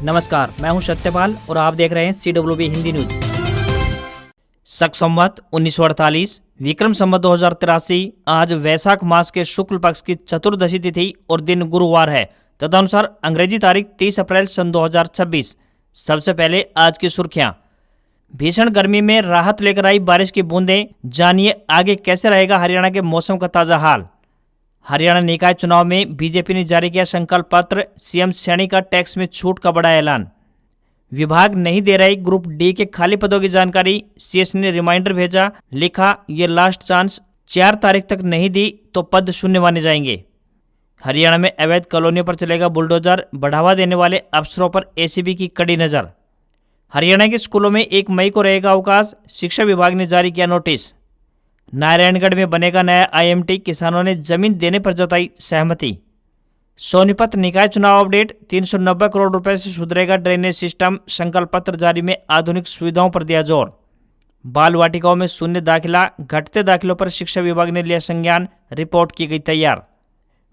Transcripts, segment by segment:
नमस्कार, मैं हूं सत्यपाल और आप देख रहे हैं CWB हिंदी न्यूज। शक संवत 1948 विक्रम संवत 2083 आज वैशाख मास के शुक्ल पक्ष की चतुर्दशी तिथि और दिन गुरुवार है। तदनुसार अंग्रेजी तारीख 30 अप्रैल सन 2026। सबसे पहले आज की सुर्खियां। भीषण गर्मी में राहत लेकर आई बारिश की बूंदें, जानिए आगे कैसे रहेगा हरियाणा के मौसम का ताजा हाल। हरियाणा निकाय चुनाव में बीजेपी ने जारी किया संकल्प पत्र, सीएम श्रेणी का टैक्स में छूट का बड़ा ऐलान। विभाग नहीं दे रही ग्रुप डी के खाली पदों की जानकारी, सीएस ने रिमाइंडर भेजा, लिखा ये लास्ट चांस, 4 तारीख तक नहीं दी तो पद शून्य माने जाएंगे। हरियाणा में अवैध कॉलोनियों पर चलेगा बुलडोजर, बढ़ावा देने वाले अफसरों पर एसीबी की कड़ी नजर। हरियाणा के स्कूलों में 1 मई को रहेगा अवकाश, शिक्षा विभाग ने जारी किया नोटिस। नारायणगढ़ में बनेगा नया IMT, किसानों ने जमीन देने पर जताई सहमति। सोनीपत निकाय चुनाव अपडेट, 390 करोड़ रुपए से सुधरेगा ड्रेनेज सिस्टम, संकल्प पत्र जारी में आधुनिक सुविधाओं पर दिया जोर। बाल वाटिकाओं में शून्य दाखिला, घटते दाखिलों पर शिक्षा विभाग ने लिया संज्ञान, रिपोर्ट की गई तैयार।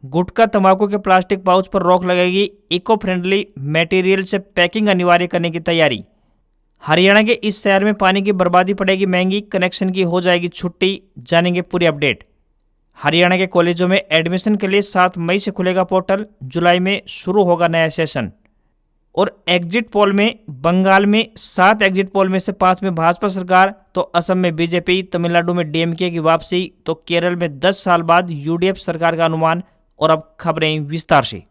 गुटखा तंबाकू के प्लास्टिक पाउच पर रोक लगेगी, इको फ्रेंडली मटेरियल से पैकिंग अनिवार्य करने की तैयारी। हरियाणा के इस शहर में पानी की बर्बादी पड़ेगी महंगी, कनेक्शन की हो जाएगी छुट्टी, जानेंगे पूरी अपडेट। हरियाणा के कॉलेजों में एडमिशन के लिए 7 मई से खुलेगा पोर्टल, जुलाई में शुरू होगा नया सेशन। और एग्जिट पोल में बंगाल में 7 एग्जिट पोल में से 5 में भाजपा सरकार, तो असम में बीजेपी, तमिलनाडु में DMK की वापसी, तो केरल में 10 साल बाद UDF सरकार का अनुमान। और अब खबरें विस्तार से।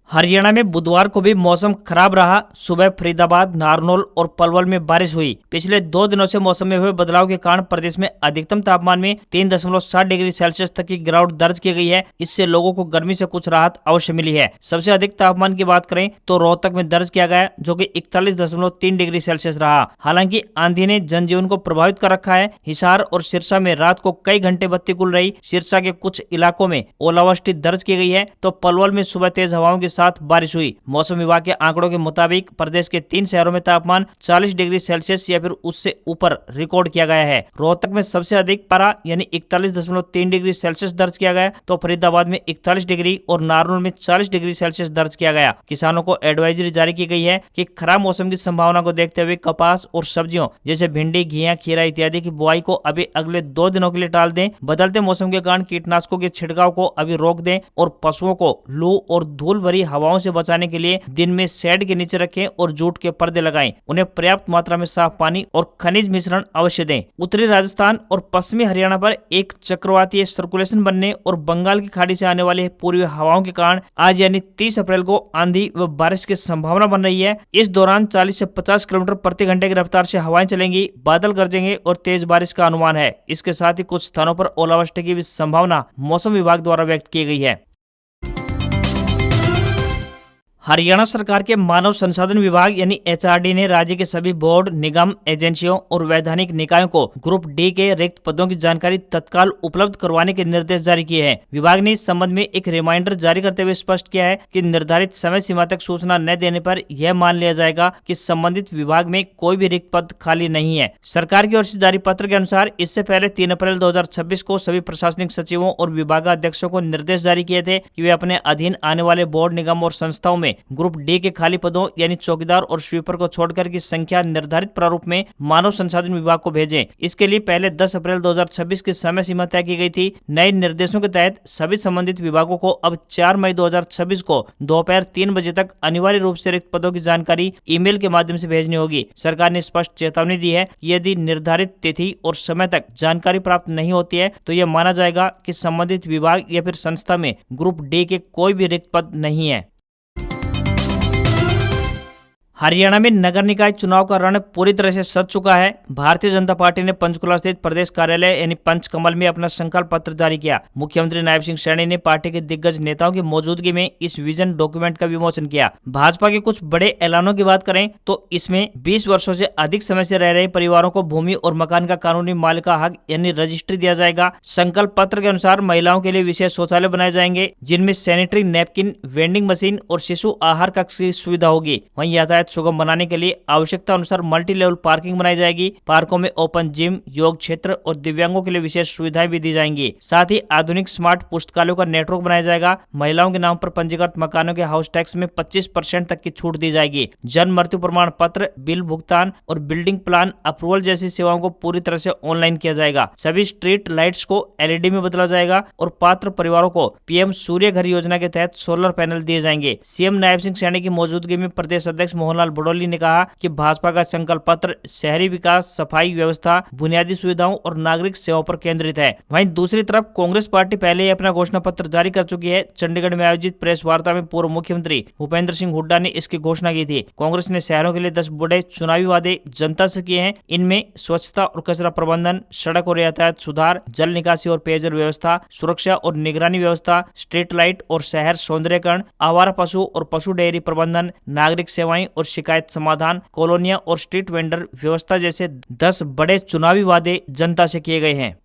हरियाणा में बुधवार को भी मौसम खराब रहा। सुबह फरीदाबाद, नारनौल और पलवल में बारिश हुई। पिछले 2 दिनों से मौसम में हुए बदलाव के कारण प्रदेश में अधिकतम तापमान में 3.7 डिग्री सेल्सियस तक की गिरावट दर्ज की गई है। इससे लोगों को गर्मी से कुछ राहत अवश्य मिली है। सबसे अधिक तापमान की बात करें तो रोहतक में दर्ज किया गया, जो कि 41.3 डिग्री सेल्सियस रहा। हालांकि आंधी ने जनजीवन को प्रभावित कर रखा है। हिसार और सिरसा में रात को कई घंटे बत्ती गुल रही। सिरसा के कुछ इलाकों में ओलावृष्टि दर्ज की गई है, तो पलवल में सुबह तेज हवाओं के साथ बारिश हुई। मौसम विभाग के आंकड़ों के मुताबिक प्रदेश के 3 शहरों में तापमान 40 डिग्री सेल्सियस या फिर उससे ऊपर रिकॉर्ड किया गया है। रोहतक में सबसे अधिक पारा यानी 41.3 डिग्री सेल्सियस दर्ज किया गया, तो फरीदाबाद में 41 डिग्री और नारनौल में 40 डिग्री सेल्सियस दर्ज किया गया। किसानों को एडवाइजरी जारी की गई है कि खराब मौसम की संभावना को देखते हुए कपास और सब्जियों जैसे भिंडी, घिया, खीरा इत्यादि की बुआई को अभी अगले 2 दिनों के लिए टाल दें। बदलते मौसम के कारण कीटनाशकों के छिड़काव को अभी रोक दें और पशुओं को लू और धूल भरी हवाओं से बचाने के लिए दिन में शेड के नीचे रखें और जूट के पर्दे लगाएं। उन्हें पर्याप्त मात्रा में साफ पानी और खनिज मिश्रण अवश्य दें। उत्तरी राजस्थान और पश्चिमी हरियाणा पर एक चक्रवातीय सर्कुलेशन बनने और बंगाल की खाड़ी से आने वाली पूर्वी हवाओं के कारण आज यानी 30 अप्रैल को आंधी व बारिश की संभावना बन रही है। इस दौरान 40 से 50 किलोमीटर प्रति घंटे की रफ्तार से हवाएं चलेंगी, बादल गरजेंगे और तेज बारिश का अनुमान है। इसके साथ ही कुछ स्थानों पर ओलावृष्टि की भी संभावना मौसम विभाग द्वारा व्यक्त की गई है। हरियाणा सरकार के मानव संसाधन विभाग यानी HRD ने राज्य के सभी बोर्ड, निगम, एजेंसियों और वैधानिक निकायों को ग्रुप D के रिक्त पदों की जानकारी तत्काल उपलब्ध करवाने के निर्देश जारी किए हैं। विभाग ने इस संबंध में एक रिमाइंडर जारी करते हुए स्पष्ट किया है कि निर्धारित समय सीमा तक सूचना न देने पर यह मान लिया जाएगा कि संबंधित विभाग में कोई भी रिक्त पद खाली नहीं है। सरकार की ओर से जारी पत्र के अनुसार इससे पहले 3 अप्रैल 2026 को सभी प्रशासनिक सचिवों और विभागाध्यक्षों को निर्देश जारी किए थे कि वे अपने अधीन आने वाले बोर्ड, निगम और संस्थाओं में ग्रुप D के खाली पदों यानी चौकीदार और स्वीपर को छोड़कर की संख्या निर्धारित प्रारूप में मानव संसाधन विभाग को भेजें। इसके लिए पहले 10 अप्रैल 2026 की समय सीमा तय की गई थी। नए निर्देशों के तहत सभी संबंधित विभागों को अब 4 मई 2026 को दोपहर 3 बजे तक अनिवार्य रूप से रिक्त पदों की जानकारी ईमेल के माध्यम से भेजनी होगी। सरकार ने स्पष्ट चेतावनी दी है कि यदि निर्धारित तिथि और समय तक जानकारी प्राप्त नहीं होती है तो यह माना जाएगा कि संबंधित विभाग या फिर संस्था में ग्रुप D के कोई भी रिक्त पद नहीं है। हरियाणा में नगर निकाय चुनाव का रण पूरी तरह से सज चुका है। भारतीय जनता पार्टी ने पंचकुला स्थित प्रदेश कार्यालय यानी पंचकमल में अपना संकल्प पत्र जारी किया। मुख्यमंत्री नायब सिंह सैनी ने पार्टी के दिग्गज नेताओं की मौजूदगी में इस विजन डॉक्यूमेंट का विमोचन किया। भाजपा के कुछ बड़े ऐलानों की बात करें तो इसमें 20 वर्षों से अधिक समय से रह रहे परिवारों को भूमि और मकान का कानूनी मालिका हक यानी रजिस्ट्री दिया जाएगा। संकल्प पत्र के अनुसार महिलाओं के लिए विशेष शौचालय बनाए जाएंगे, जिनमें सैनिटरी नैपकिन, वेंडिंग मशीन और शिशु आहार कक्ष की सुविधा होगी। वहीं यातायात यातायात सुगम बनाने के लिए आवश्यकता अनुसार मल्टी लेवल पार्किंग बनाई जाएगी। पार्कों में ओपन जिम, योग क्षेत्र और दिव्यांगों के लिए विशेष सुविधाएं भी दी जाएंगी। साथ ही आधुनिक स्मार्ट पुस्तकालयों का नेटवर्क बनाया जाएगा। महिलाओं के नाम पर पंजीकृत मकानों के हाउस टैक्स में 25% तक की छूट दी जाएगी। जन्म मृत्यु प्रमाण पत्र, बिल भुगतान और बिल्डिंग प्लान अप्रूवल जैसी सेवाओं को पूरी तरह से ऑनलाइन किया जाएगा। सभी स्ट्रीट लाइट्स को LED में बदला जाएगा और पात्र परिवारों को PM सूर्य घर योजना के तहत सोलर पैनल दिए जाएंगे। CM नायब सिंह सैनी की मौजूदगी में प्रदेश अध्यक्ष मोहनलाल बडोली ने कहा कि भाजपा का संकल्प पत्र शहरी विकास, सफाई व्यवस्था, बुनियादी सुविधाओं और नागरिक सेवाओं पर केंद्रित है। वहीं दूसरी तरफ कांग्रेस पार्टी पहले ही अपना घोषणा पत्र जारी कर चुकी है। चंडीगढ़ में आयोजित प्रेस वार्ता में पूर्व मुख्यमंत्री भूपेंद्र सिंह हुड्डा ने इसकी घोषणा की थी। कांग्रेस ने शहरों के लिए 10 बड़े चुनावी वादे जनता से किए हैं। इनमें स्वच्छता और कचरा प्रबंधन, सड़क और यातायात सुधार, जल निकासी और पेयजल व्यवस्था, सुरक्षा और निगरानी व्यवस्था, स्ट्रीट लाइट और शहर सौंदर्यकरण, आवारा पशु और पशु डेयरी प्रबंधन, नागरिक सेवाएं और शिकायत समाधान, कॉलोनियां और स्ट्रीट वेंडर व्यवस्था जैसे 10 बड़े चुनावी वादे जनता से किए गए हैं।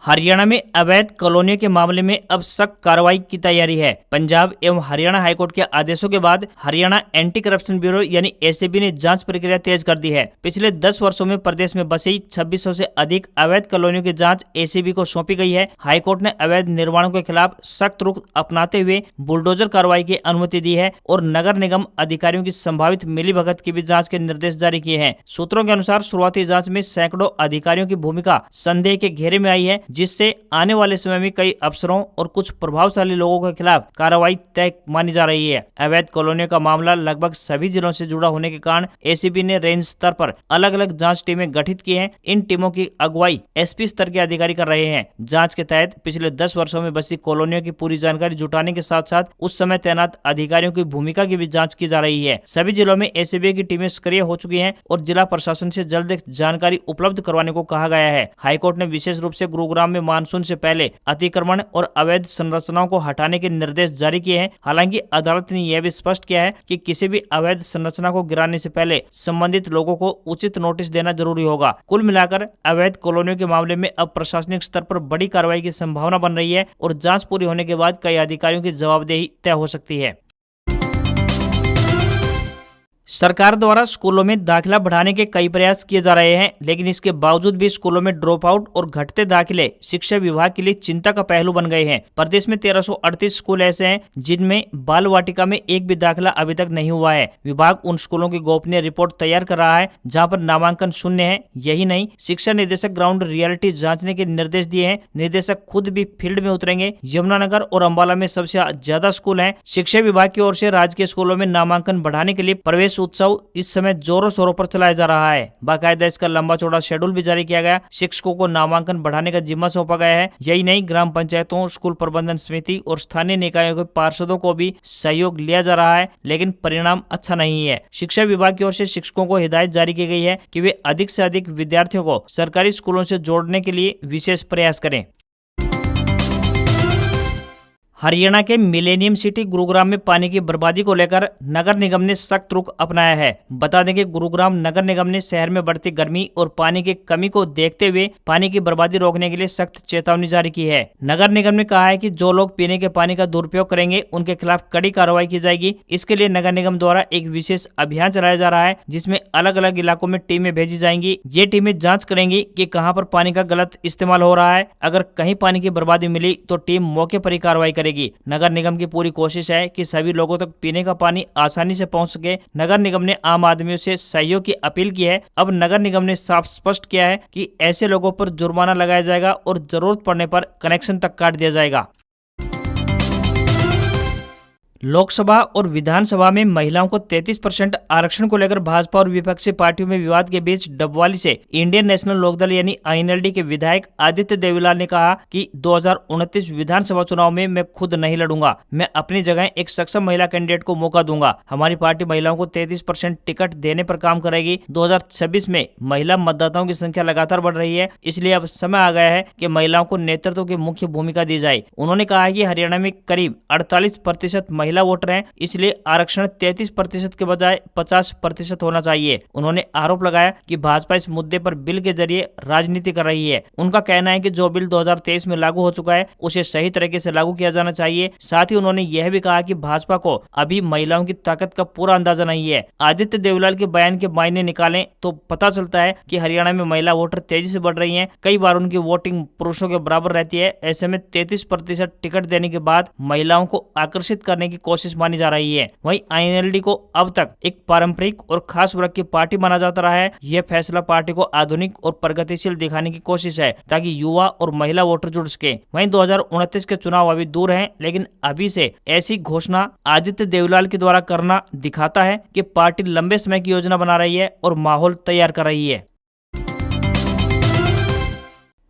हरियाणा में अवैध कॉलोनियों के मामले में अब सख्त कार्रवाई की तैयारी है। पंजाब एवं हरियाणा हाईकोर्ट के आदेशों के बाद हरियाणा एंटी करप्शन ब्यूरो यानी ACB ने जांच प्रक्रिया तेज कर दी है। पिछले 10 वर्षों में प्रदेश में बसी 2600 से अधिक अवैध कॉलोनियों की जांच ACB को सौंपी गई है। हाईकोर्ट ने अवैध निर्माणों के खिलाफ सख्त रुख अपनाते हुए बुलडोजर कार्रवाई की अनुमति दी है और नगर निगम अधिकारियों की संभावित मिलीभगत की भी जाँच के निर्देश जारी किए हैं। सूत्रों के अनुसार शुरुआती जाँच में सैकड़ों अधिकारियों की भूमिका संदेह के घेरे में आई है, जिससे आने वाले समय में कई अफसरों और कुछ प्रभावशाली लोगों के खिलाफ कार्रवाई तय मानी जा रही है। अवैध कॉलोनियों का मामला लगभग सभी जिलों से जुड़ा होने के कारण ACB ने रेंज स्तर पर अलग अलग जांच टीमें गठित की हैं। इन टीमों की अगुवाई SP स्तर के अधिकारी कर रहे हैं। जांच के तहत पिछले 10 वर्षों में बसी कॉलोनियों की पूरी जानकारी जुटाने के साथ साथ उस समय तैनात अधिकारियों की भूमिका की भी जाँच की जा रही है। सभी जिलों में ACB की टीमें सक्रिय हो चुकी है और जिला प्रशासन से जल्द जानकारी उपलब्ध करवाने को कहा गया है। हाईकोर्ट ने विशेष रूप से गुरुग्राम में मानसून से पहले अतिक्रमण और अवैध संरचनाओं को हटाने के निर्देश जारी किए हैं। हालांकि अदालत ने यह भी स्पष्ट किया है कि किसी भी अवैध संरचना को गिराने से पहले संबंधित लोगों को उचित नोटिस देना जरूरी होगा। कुल मिलाकर अवैध कॉलोनियों के मामले में अब प्रशासनिक स्तर पर बड़ी कार्रवाई की संभावना बन रही है और जांच पूरी होने के बाद कई अधिकारियों की जवाबदेही तय हो सकती है। सरकार द्वारा स्कूलों में दाखिला बढ़ाने के कई प्रयास किए जा रहे हैं, लेकिन इसके बावजूद भी स्कूलों में ड्रॉप आउट और घटते दाखिले शिक्षा विभाग के लिए चिंता का पहलू बन गए हैं। प्रदेश में 1338 स्कूल ऐसे हैं जिनमें बाल वाटिका में एक भी दाखिला अभी तक नहीं हुआ है। विभाग उन स्कूलों की गोपनीय रिपोर्ट तैयार कर रहा है जहाँ पर नामांकन शून्य है। यही नहीं, शिक्षा निदेशक ग्राउंड रियलिटी जाँचने के निर्देश दिए हैं। निदेशक खुद भी फील्ड में उतरेंगे। यमुनानगर और अम्बाला में सबसे ज्यादा स्कूल है। शिक्षा विभाग की ओर से राजकीय स्कूलों में नामांकन बढ़ाने के लिए प्रवेश उत्सव इस समय जोरों शोरों पर चलाया जा रहा है। बाकायदा इसका लंबा चौड़ा शेड्यूल भी जारी किया गया। शिक्षकों को नामांकन बढ़ाने का जिम्मा सौंपा गया है। यही नहीं, ग्राम पंचायतों, स्कूल प्रबंधन समिति और स्थानीय निकायों के पार्षदों को भी सहयोग लिया जा रहा है, लेकिन परिणाम अच्छा नहीं है। शिक्षा विभाग की ओर से शिक्षकों को हिदायत जारी की गई है कि वे अधिक से अधिक विद्यार्थियों को सरकारी स्कूलों से जोड़ने के लिए विशेष प्रयास करें। हरियाणा के मिलेनियम सिटी गुरुग्राम में पानी की बर्बादी को लेकर नगर निगम ने सख्त रुख अपनाया है। बता दें कि गुरुग्राम नगर निगम ने शहर में बढ़ती गर्मी और पानी की कमी को देखते हुए पानी की बर्बादी रोकने के लिए सख्त चेतावनी जारी की है। नगर निगम ने कहा है कि जो लोग पीने के पानी का दुरुपयोग करेंगे उनके खिलाफ कड़ी कार्रवाई की जाएगी। इसके लिए नगर निगम द्वारा एक विशेष अभियान चलाया जा रहा है, जिसमें अलग अलग इलाकों में टीमें भेजी जाएंगी। ये टीमें जाँच करेंगी कि कहाँ पर पानी का गलत इस्तेमाल हो रहा है। अगर कहीं पानी की बर्बादी मिली तो टीम मौके पर ही कार्रवाई करेगी। नगर निगम की पूरी कोशिश है कि सभी लोगों तक पीने का पानी आसानी से पहुंच सके। नगर निगम ने आम आदमियों से सहयोग की अपील की है। अब नगर निगम ने साफ स्पष्ट किया है कि ऐसे लोगों पर जुर्माना लगाया जाएगा और जरूरत पड़ने पर कनेक्शन तक काट दिया जाएगा। लोकसभा और विधानसभा में महिलाओं को 33% आरक्षण को लेकर भाजपा और विपक्षी पार्टियों में विवाद के बीच डबवाली से इंडियन नेशनल लोकदल यानी INLD के विधायक आदित्य देवीलाल ने कहा कि 2029 विधानसभा चुनाव में मैं खुद नहीं लड़ूंगा। मैं अपनी जगह एक सक्षम महिला कैंडिडेट को मौका दूंगा। हमारी पार्टी महिलाओं को 33% टिकट देने पर काम करेगी। 2026 में महिला मतदाताओं की संख्या लगातार बढ़ रही है, इसलिए अब समय आ गया है कि महिलाओं को नेतृत्व की मुख्य भूमिका दी जाए। उन्होंने कहा कि हरियाणा में करीब 48% महिला महिला वोटर हैं, इसलिए आरक्षण 33% के बजाय 50% होना चाहिए। उन्होंने आरोप लगाया कि भाजपा इस मुद्दे पर बिल के जरिए राजनीति कर रही है। उनका कहना है कि जो बिल 2023 में लागू हो चुका है उसे सही तरीके से लागू किया जाना चाहिए। साथ ही उन्होंने यह भी कहा कि भाजपा को अभी महिलाओं की ताकत का पूरा अंदाजा नहीं है। आदित्य देवलाल के बयान के मायने निकालें तो पता चलता है कि हरियाणा में महिला वोटर तेजी से बढ़ रही हैं। कई बार उनकी वोटिंग पुरुषों के बराबर रहती है। ऐसे में 33% टिकट देने के बाद महिलाओं को आकर्षित करने की कोशिश मानी जा रही है। वहीं INLD को अब तक एक पारंपरिक और खास वर्ग की पार्टी माना जाता रहा है। यह फैसला पार्टी को आधुनिक और प्रगतिशील दिखाने की कोशिश है ताकि युवा और महिला वोटर जुड़ सके। वहीं 2029 के चुनाव अभी दूर हैं, लेकिन अभी से ऐसी घोषणा आदित्य देवलाल के द्वारा करना दिखाता है कि पार्टी लंबे समय की योजना बना रही है और माहौल तैयार कर रही है।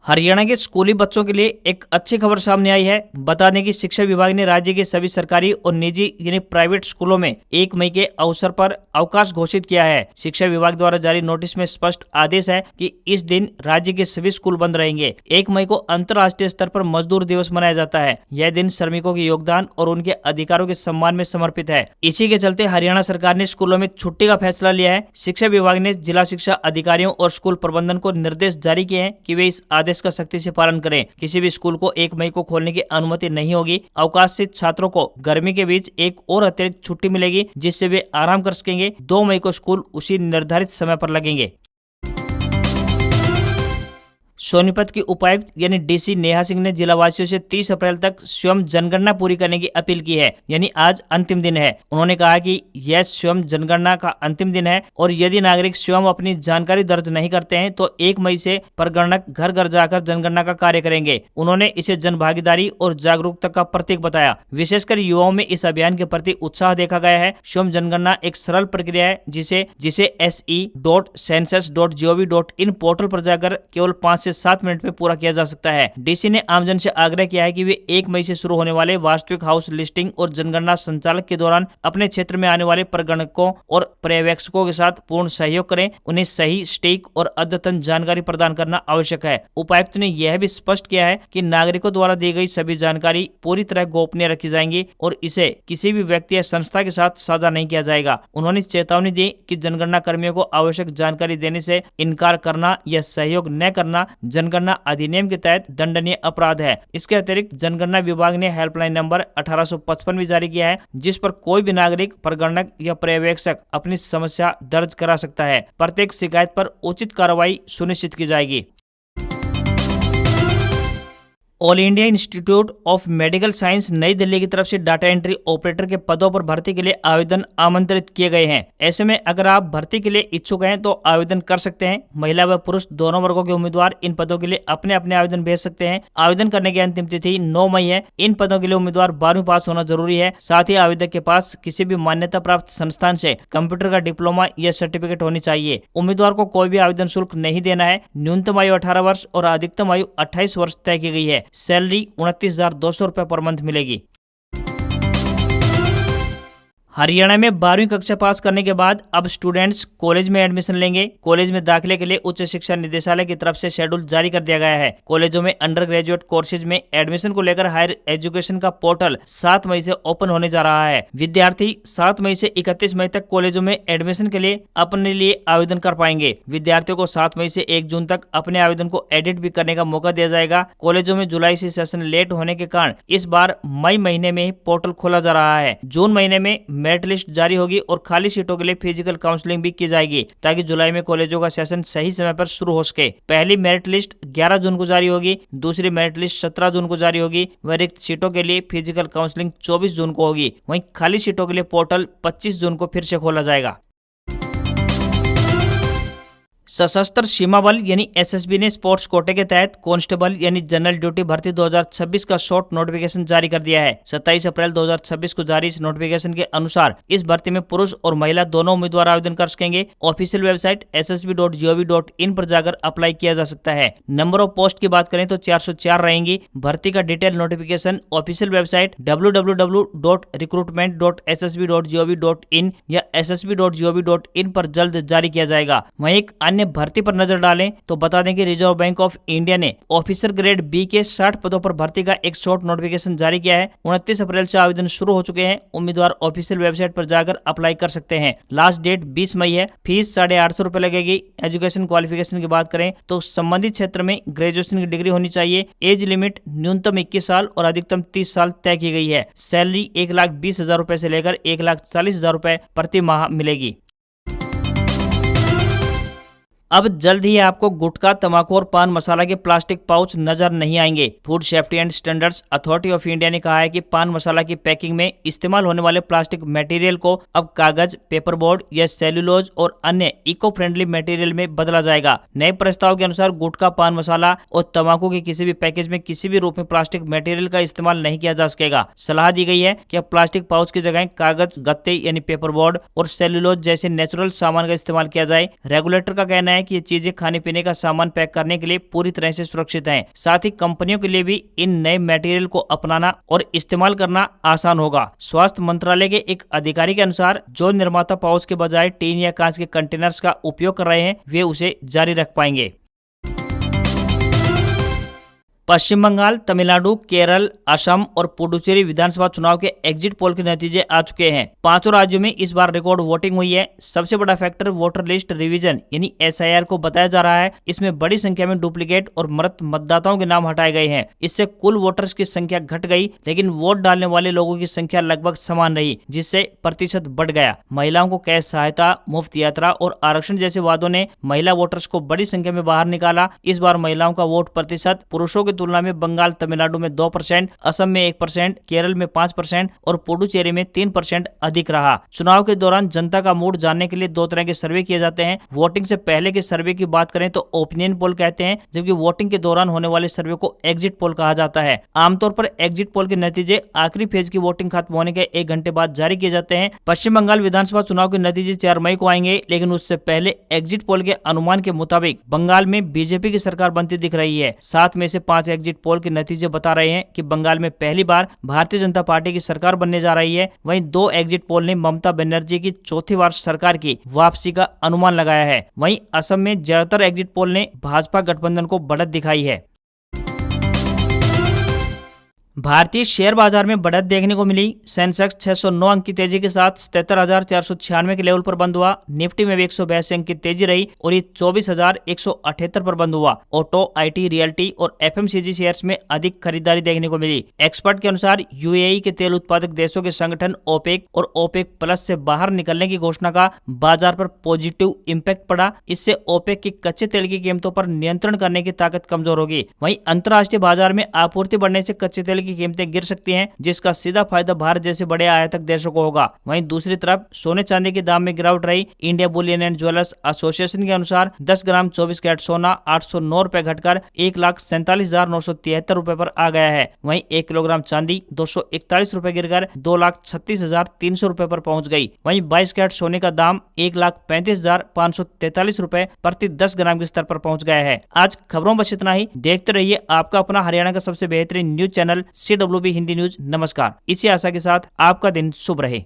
हरियाणा के स्कूली बच्चों के लिए एक अच्छी खबर सामने आई है। बता दें कि शिक्षा विभाग ने राज्य के सभी सरकारी और निजी यानी प्राइवेट स्कूलों में 1 मई के अवसर पर अवकाश घोषित किया है। शिक्षा विभाग द्वारा जारी नोटिस में स्पष्ट आदेश है कि इस दिन राज्य के सभी स्कूल बंद रहेंगे। 1 मई को अंतर्राष्ट्रीय स्तर पर मजदूर दिवस मनाया जाता है। यह दिन श्रमिकों के योगदान और उनके अधिकारों के सम्मान में समर्पित है। इसी के चलते हरियाणा सरकार ने स्कूलों में छुट्टी का फैसला लिया है। शिक्षा विभाग ने जिला शिक्षा अधिकारियों और स्कूल प्रबंधन को निर्देश जारी किए हैं कि वे इस आदेश का सख्ती से पालन करें। किसी भी स्कूल को 1 मई को खोलने की अनुमति नहीं होगी। अवकाशित छात्रों को गर्मी के बीच एक और अतिरिक्त छुट्टी मिलेगी, जिससे वे आराम कर सकेंगे। 2 मई को स्कूल उसी निर्धारित समय पर लगेंगे। सोनीपत की उपायुक्त यानी DC नेहा सिंह ने जिलावासियों से 30 अप्रैल तक स्वयं जनगणना पूरी करने की अपील की है, यानी आज अंतिम दिन है। उन्होंने कहा कि यह स्वयं जनगणना का अंतिम दिन है और यदि नागरिक स्वयं अपनी जानकारी दर्ज नहीं करते हैं तो 1 मई से प्रगणक घर घर जाकर जनगणना का कार्य करेंगे। उन्होंने इसे जन भागीदारी और जागरूकता का प्रतीक बताया। विशेषकर युवाओं में इस अभियान के प्रति उत्साह देखा गया है। स्वयं जनगणना एक सरल प्रक्रिया है जिसे se.census.gov.in पोर्टल पर जाकर केवल 5 से 7 मिनट में पूरा किया जा सकता है। DC ने आमजन से आग्रह किया है कि वे 1 मई से शुरू होने वाले वास्तविक हाउस लिस्टिंग और जनगणना संचालक के दौरान अपने क्षेत्र में आने वाले प्रगणकों और पर्यवेक्षकों के साथ पूर्ण सहयोग करें। उन्हें सही, सटीक और अद्यतन जानकारी प्रदान करना आवश्यक है। उपायुक्त ने यह भी स्पष्ट किया है कि नागरिकों द्वारा दी गई सभी जानकारी पूरी तरह गोपनीय रखी जाएंगी और इसे किसी भी व्यक्ति या संस्था के साथ साझा नहीं किया जाएगा। उन्होंने चेतावनी दी कि जनगणना कर्मियों को आवश्यक जानकारी देने से इनकार करना या सहयोग न करना जनगणना अधिनियम के तहत दंडनीय अपराध है। इसके अतिरिक्त जनगणना विभाग ने हेल्पलाइन नंबर 1855 भी जारी किया है, जिस पर कोई भी नागरिक, प्रगणक या पर्यवेक्षक अपनी समस्या दर्ज करा सकता है। प्रत्येक शिकायत पर उचित कार्रवाई सुनिश्चित की जाएगी। All India institute of medical science नई दिल्ली की तरफ से डाटा एंट्री ऑपरेटर के पदों पर भर्ती के लिए आवेदन आमंत्रित किए गए हैं। ऐसे में अगर आप भर्ती के लिए इच्छुक हैं तो आवेदन कर सकते हैं। महिला व पुरुष दोनों वर्गों के उम्मीदवार इन पदों के लिए अपने अपने आवेदन भेज सकते हैं। आवेदन करने की अंतिम तिथि 9 मई है। इन पदों के लिए उम्मीदवार 12वीं पास होना जरूरी है। साथ ही आवेदक के पास किसी भी मान्यता प्राप्त संस्थान से कंप्यूटर का डिप्लोमा या सर्टिफिकेट होनी चाहिए। उम्मीदवार को कोई भी आवेदन शुल्क नहीं देना है। न्यूनतम आयु 18 वर्ष और अधिकतम आयु 28 वर्ष तय की गई है। सैलरी 29,200 रुपए पर मंथ मिलेगी। हरियाणा में 12वीं कक्षा पास करने के बाद अब स्टूडेंट्स कॉलेज में एडमिशन लेंगे। कॉलेज में दाखिले के लिए उच्च शिक्षा निदेशालय की तरफ से शेड्यूल जारी कर दिया गया है। कॉलेजों में अंडर ग्रेजुएट कोर्सेज में एडमिशन को लेकर हायर एजुकेशन का पोर्टल 7 मई से ओपन होने जा रहा है। विद्यार्थी 7 मई से 31 मई तक कॉलेजों में एडमिशन के लिए अपने लिए आवेदन कर पाएंगे। विद्यार्थियों को 7 मई से 1 जून तक अपने आवेदन को एडिट भी करने का मौका दिया जाएगा। कॉलेजों में जुलाई से सेशन लेट होने के कारण इस बार मई महीने में ही पोर्टल खोला जा रहा है। जून महीने में मेरिट लिस्ट जारी होगी और खाली सीटों के लिए फिजिकल काउंसलिंग भी की जाएगी ताकि जुलाई में कॉलेजों का सेशन सही समय पर शुरू हो सके। पहली मेरिट लिस्ट 11 जून को जारी होगी, दूसरी मेरिट लिस्ट 17 जून को जारी होगी। वह रिक्त सीटों के लिए फिजिकल काउंसलिंग 24 जून को होगी। वहीं खाली सीटों के लिए पोर्टल 25 जून को फिर से खोला जाएगा। सशस्त्र सीमा बल यानी SSB ने स्पोर्ट्स कोटे के तहत कांस्टेबल यानी जनरल ड्यूटी भर्ती 2026 का शॉर्ट नोटिफिकेशन जारी कर दिया है। 27 अप्रैल 2026 को जारी इस नोटिफिकेशन के अनुसार इस भर्ती में पुरुष और महिला दोनों उम्मीदवार आवेदन कर सकेंगे। ऑफिशियल वेबसाइट ssb.gov.in पर जाकर अप्लाई किया जा सकता है। नंबर ऑफ पोस्ट की बात करें तो 404 रहेंगी। भर्ती का detail notification official website www.recruitment.ssb.gov.in या ssb.gov.in पर जल्द जारी किया जाएगा। वहीं एक अन्य भर्ती पर नजर डालें तो बता दें कि रिजर्व बैंक ऑफ इंडिया ने ऑफिसर ग्रेड बी के 60 पदों पर भर्ती का एक शॉर्ट नोटिफिकेशन जारी किया है। 29 अप्रैल से आवेदन शुरू हो चुके हैं। उम्मीदवार ऑफिशियल वेबसाइट पर जाकर अप्लाई कर सकते हैं। लास्ट डेट 20 मई है। फीस 850 रुपए लगेगी। एजुकेशन क्वालिफिकेशन की बात करें तो संबंधित क्षेत्र में ग्रेजुएशन की डिग्री होनी चाहिए। एज लिमिट न्यूनतम 21 साल और अधिकतम 30 साल तय की गई है। सैलरी 1,20,000 रुपए से लेकर 1,40,000 रुपए प्रति माह मिलेगी। अब जल्द ही आपको गुटखा, तंबाकू और पान मसाला के प्लास्टिक पाउच नजर नहीं आएंगे। Food safety and standards authority of India ने कहा है कि पान मसाला की पैकिंग में इस्तेमाल होने वाले प्लास्टिक मटेरियल को अब कागज, पेपर बोर्ड या सेल्यूलोज और अन्य इको फ्रेंडली मटेरियल में बदला जाएगा। नए प्रस्ताव के अनुसार गुटखा, पान मसाला और तंबाकू के किसी भी पैकेज में किसी भी रूप में प्लास्टिक मटेरियल का इस्तेमाल नहीं किया जा सकेगा। सलाह दी गई है कि अब प्लास्टिक पाउच की जगह कागज, गत्ते यानी पेपर बोर्ड और सेल्यूलोज जैसे नेचुरल सामान का इस्तेमाल किया जाए। रेगुलेटर का कहना है कि ये चीजें खाने पीने का सामान पैक करने के लिए पूरी तरह से सुरक्षित हैं। साथ ही कंपनियों के लिए भी इन नए मटेरियल को अपनाना और इस्तेमाल करना आसान होगा। स्वास्थ्य मंत्रालय के एक अधिकारी के अनुसार जो निर्माता पाउच के बजाय टीन या कांच के कंटेनर्स का उपयोग कर रहे हैं वे उसे जारी रख पाएंगे। पश्चिम बंगाल, तमिलनाडु, केरल, असम और पुडुचेरी विधानसभा चुनाव के एग्जिट पोल के नतीजे आ चुके हैं। पांचों राज्यों में इस बार रिकॉर्ड वोटिंग हुई है। सबसे बड़ा फैक्टर वोटर लिस्ट रिवीजन यानी SIR को बताया जा रहा है। इसमें बड़ी संख्या में डुप्लीकेट और मृत मतदाताओं के नाम हटाए गए हैं। इससे कुल वोटर्स की संख्या घट गई, लेकिन वोट डालने वाले लोगों की संख्या लगभग समान रही, जिससे प्रतिशत बढ़ गया। महिलाओं को कैश सहायता, मुफ्त यात्रा और आरक्षण जैसे वादों ने महिला वोटर्स को बड़ी संख्या में बाहर निकाला। इस बार महिलाओं का वोट प्रतिशत पुरुषों की तुलना में बंगाल, तमिलनाडु में 2%, असम में 1%, केरल में 5% और पुडुचेरी में 3% अधिक रहा। चुनाव के दौरान जनता का मूड जानने के लिए दो तरह के सर्वे किए जाते हैं। वोटिंग से पहले के सर्वे की बात करें तो ओपिनियन पोल कहते हैं, जबकि वोटिंग के दौरान होने वाले सर्वे को एग्जिट पोल कहा जाता है। आमतौर पर एग्जिट पोल के नतीजे आखिरी फेज की वोटिंग खत्म होने के 1 घंटे बाद जारी किए जाते हैं। पश्चिम बंगाल विधानसभा चुनाव के नतीजे 4 मई को आएंगे, लेकिन उससे पहले एग्जिट पोल के अनुमान के मुताबिक बंगाल में बीजेपी की सरकार बनती दिख रही है। 7 में से 5 एग्जिट पोल के नतीजे बता रहे हैं कि बंगाल में पहली बार भारतीय जनता पार्टी की सरकार बनने जा रही है। वहीं 2 एग्जिट पोल ने ममता बनर्जी की चौथी बार सरकार की वापसी का अनुमान लगाया है। वहीं असम में ज्यादातर एग्जिट पोल ने भाजपा गठबंधन को बढ़त दिखाई है। भारतीय शेयर बाजार में बढ़त देखने को मिली। सेंसेक्स 609 अंक की तेजी के साथ 77,496 के लेवल पर बंद हुआ। निफ्टी में भी 182 अंक की तेजी रही और ये 24,178 पर बंद हुआ। ऑटो, IT, रियल्टी और FMCG शेयर्स में अधिक खरीदारी देखने को मिली। एक्सपर्ट के अनुसार UAE के तेल उत्पादक देशों के संगठन ओपेक और ओपेक प्लस से बाहर निकलने की घोषणा का बाजार पर पॉजिटिव इम्पैक्ट पड़ा। इससे ओपेक की कच्चे तेल की कीमतों पर नियंत्रण करने की ताकत कमजोर होगी। वहीं अंतर्राष्ट्रीय बाजार में आपूर्ति बढ़ने से कच्चे तेल की कीमतें गिर सकती हैं, जिसका सीधा फायदा भारत जैसे बड़े आयातक देशों को होगा। वहीं दूसरी तरफ सोने चांदी के दाम में गिरावट रही। India Boolean and jewellers association के अनुसार 10 ग्राम 24 कैरेट सोना 809 रुपए घटकर 1,47,973 रुपए पर आ गया है। वहीं 1 किलोग्राम चांदी 241 रुपए गिरकर 2,36,300 रुपए पर पहुंच गई। वहीं 22 कैरेट सोने का दाम 1,35,543 रुपए प्रति 10 ग्राम के स्तर पर पहुंच गया है। आज खबरों बस इतना ही। देखते रहिए आपका अपना हरियाणा का सबसे बेहतरीन news channel CWB Hindi news. नमस्कार। इसी आशा के साथ आपका दिन शुभ रहे।